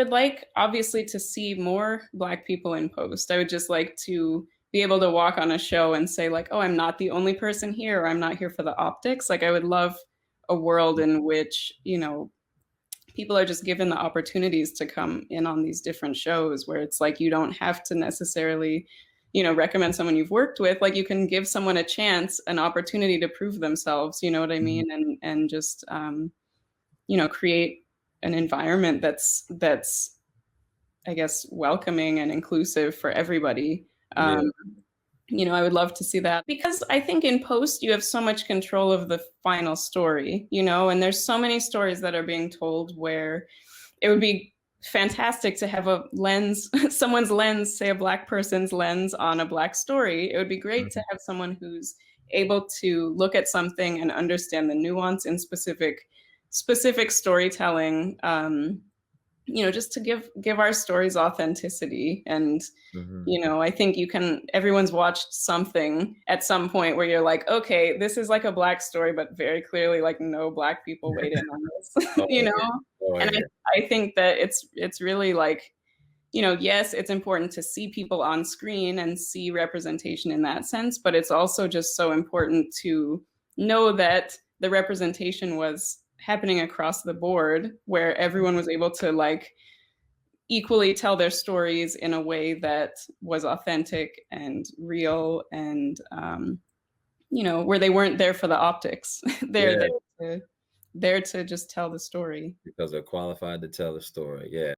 would like obviously to see more Black people in post. I would just like to be able to walk on a show and say like, oh, I'm not the only person here, or I'm not here for the optics. Like I would love a world in which, people are just given the opportunities to come in on these different shows where it's like you don't have to necessarily, recommend someone you've worked with. Like you can give someone a chance, an opportunity to prove themselves, you know what I Mhm. mean? And just create an environment that's I guess welcoming and inclusive for everybody. Yeah, I would love to see that because I think in post you have so much control of the final story, and there's so many stories that are being told where it would be fantastic to have a lens, someone's lens, say a Black person's lens on a Black story. It would be great to mhm. have someone who's able to look at something and understand the nuance in specific storytelling. Just to give our stories authenticity. And Mhm. I think everyone's watched something at some point where you're like, okay, this is like a Black story, but very clearly like no Black people weighed in on this. Oh you know yeah, oh and yeah, I think that it's really like, yes, it's important to see people on screen and see representation in that sense, but it's also just so important to know that the representation was happening across the board where everyone was able to like equally tell their stories in a way that was authentic and real and where they weren't there for the optics. They're yeah. there to just tell the story. Because they're qualified to tell the story. Yeah.